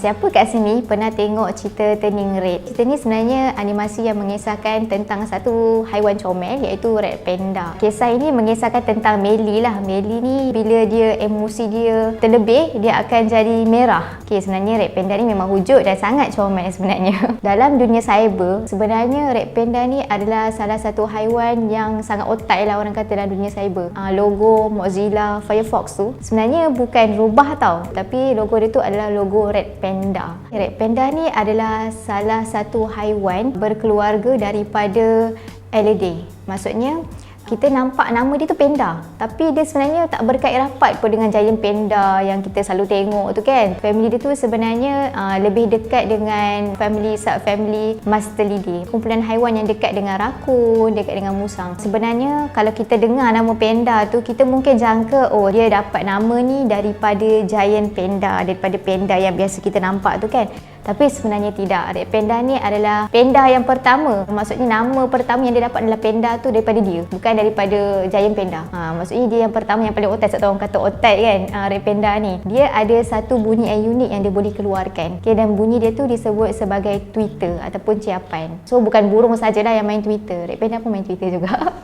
Siapa kat sini pernah tengok cerita Turning Red? Cerita ni sebenarnya animasi yang mengisahkan tentang satu haiwan comel iaitu Red Panda. Kisah ini mengisahkan tentang Melly lah. Melly ni bila dia emosi dia terlebih, dia akan jadi merah. Sebenarnya Red Panda ni memang wujud dan sangat comel sebenarnya. Dalam dunia cyber, sebenarnya Red Panda ni adalah salah satu haiwan yang sangat otak lah orang kata dalam dunia cyber. Logo Mozilla Firefox tu sebenarnya bukan rubah tau, tapi logo dia tu adalah logo Red Panda. Red Panda ni adalah salah satu haiwan berkeluarga daripada Allidae. Maksudnya kita nampak nama dia tu panda, tapi dia sebenarnya tak berkait rapat pun dengan giant panda yang kita selalu tengok tu kan. Family dia tu sebenarnya lebih dekat dengan subfamily Mustelidae, kumpulan haiwan yang dekat dengan rakun, dekat dengan musang. Sebenarnya kalau kita dengar nama panda tu, kita mungkin jangka dia dapat nama ni daripada giant panda, daripada panda yang biasa kita nampak tu kan. Tapi sebenarnya tidak. Red Panda ni adalah panda yang pertama. Maksudnya nama pertama yang dia dapat adalah panda tu daripada dia, bukan daripada giant panda. Maksudnya dia yang pertama yang paling otai. Sebab orang kata otai kan, Red Panda ni. Dia ada satu bunyi yang unik yang dia boleh keluarkan. Dan bunyi dia tu disebut sebagai Twitter ataupun ciapan. So bukan burung sajalah yang main Twitter. Red Panda pun main Twitter juga.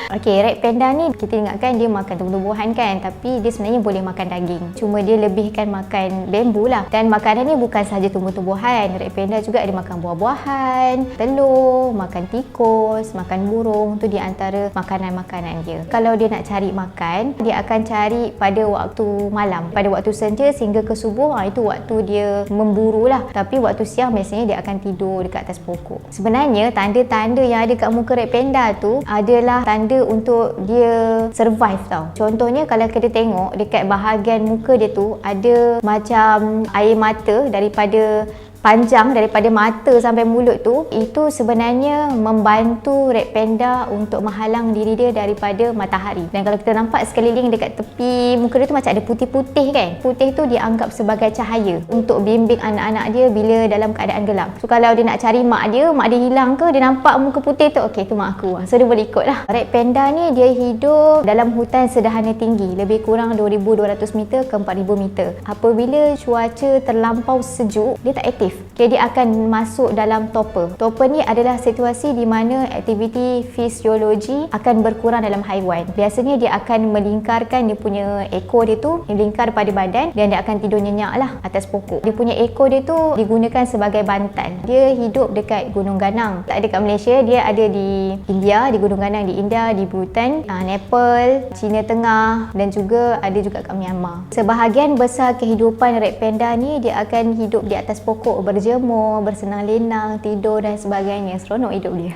Red Panda ni kita ingatkan dia makan tumbuh-tumbuhan kan, tapi dia sebenarnya boleh makan daging. Cuma dia lebihkan makan bambu lah. Dan makanan ni bukan sahaja tumbuh-tumbuhan. Red Panda juga ada makan buah-buahan, telur, makan tikus, makan burung. Tu di antara makanan-makanan dia. Kalau dia nak cari makan, dia akan cari pada waktu malam, pada waktu senja sehingga ke subuh. Itu waktu dia memburu lah. Tapi waktu siang biasanya dia akan tidur dekat atas pokok. Sebenarnya tanda-tanda yang ada kat muka Red Panda tu adalah tanda untuk dia survive tau. Contohnya kalau kita tengok dekat bahagian muka dia tu ada macam air mata daripada panjang daripada mata sampai mulut tu, itu sebenarnya membantu Red Panda untuk menghalang diri dia daripada matahari. Dan kalau kita nampak sekeliling dekat tepi muka dia tu macam ada putih-putih kan. Putih tu dianggap sebagai cahaya untuk bimbing anak-anak dia bila dalam keadaan gelap. So kalau dia nak cari mak dia hilang ke, dia nampak muka putih tu, okey tu mak aku. So dia boleh ikut lah. Red Panda ni dia hidup dalam hutan sederhana tinggi, lebih kurang 2,200 meter ke 4,000 meter. Apabila cuaca terlampau sejuk, dia tak aktif. Dia akan masuk dalam torpor. Torpor ni adalah situasi di mana aktiviti fisiologi akan berkurang dalam haiwan. Biasanya dia akan melingkarkan dia punya ekor dia tu, melingkar pada badan, dan dia akan tidur nyenyak lah atas pokok. Dia punya ekor dia tu digunakan sebagai bantal. Dia hidup dekat Gunung Ganang. Tak ada kat Malaysia, dia ada di India, di Gunung Ganang di India, di Bhutan, Nepal, China Tengah, dan juga ada juga kat Myanmar. Sebahagian besar kehidupan Red Panda ni dia akan hidup di atas pokok, berjemur, bersenang-lenang, tidur dan sebagainya. Seronok hidup dia.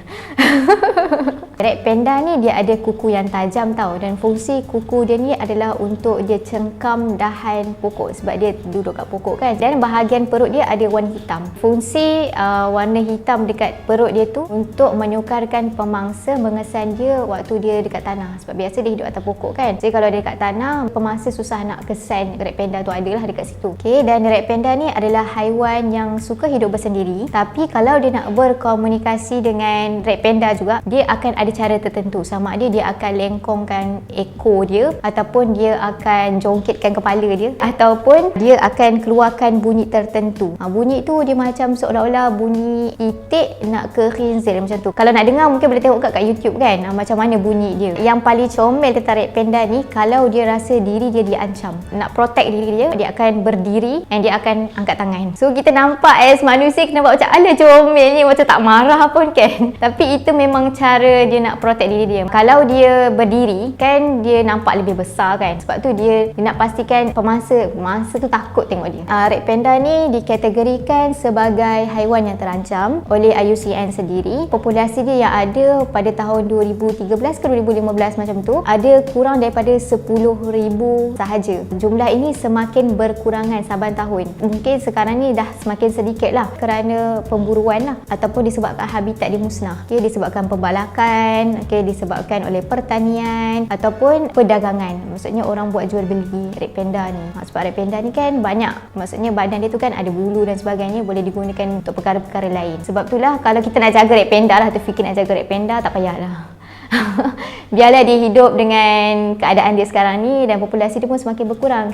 Red Panda ni dia ada kuku yang tajam tau, dan fungsi kuku dia ni adalah untuk dia cengkam dahan pokok sebab dia duduk kat pokok kan. Dan bahagian perut dia ada warna hitam. Fungsi warna hitam dekat perut dia tu untuk menyukarkan pemangsa mengesan dia waktu dia dekat tanah. Sebab biasa dia hidup atas pokok kan. Jadi kalau dia dekat tanah, pemangsa susah nak kesan Red Panda tu adalah dekat situ. Dan Red Panda ni adalah haiwan yang suka hidup bersendiri. Tapi kalau dia nak berkomunikasi dengan Red Panda juga, dia akan ada cara tertentu. Sama ada dia akan lengkongkan ekor dia, ataupun dia akan jongkitkan kepala dia, ataupun dia akan keluarkan bunyi tertentu. Bunyi tu dia macam seolah-olah bunyi itik nak ke khinzir macam tu. Kalau nak dengar mungkin boleh tengok kat YouTube kan, macam mana bunyi dia. Yang paling comel tentang Red Panda ni, kalau dia rasa diri dia diancam, nak protect diri dia, dia akan berdiri dan dia akan angkat tangan. So kita nampak as manusia kena buat macam ala comelnya, macam tak marah pun kan. Tapi itu memang cara dia nak protect diri dia. Kalau dia berdiri kan, dia nampak lebih besar kan. Sebab tu dia nak pastikan pemangsa tu takut tengok dia. Red Panda ni dikategorikan sebagai haiwan yang terancam oleh IUCN sendiri. Populasi dia yang ada pada tahun 2013 ke 2015 macam tu, ada kurang daripada 10,000 sahaja. Jumlah ini semakin berkurangan saban tahun. Mungkin sekarang ni dah semakin sedikit lah kerana pemburuan lah, ataupun disebabkan habitat dia musnah. Disebabkan pembalakan, disebabkan oleh pertanian ataupun perdagangan. Maksudnya orang buat jual beli Red Panda ni. Sebab Red Panda ni kan banyak, maksudnya badan dia tu kan ada bulu dan sebagainya, boleh digunakan untuk perkara-perkara lain. Sebab itulah kalau kita nak jaga Red Panda lah, terfikir nak jaga Red Panda, tak payahlah. Biarlah dia hidup dengan keadaan dia sekarang ni, dan populasi dia pun semakin berkurang.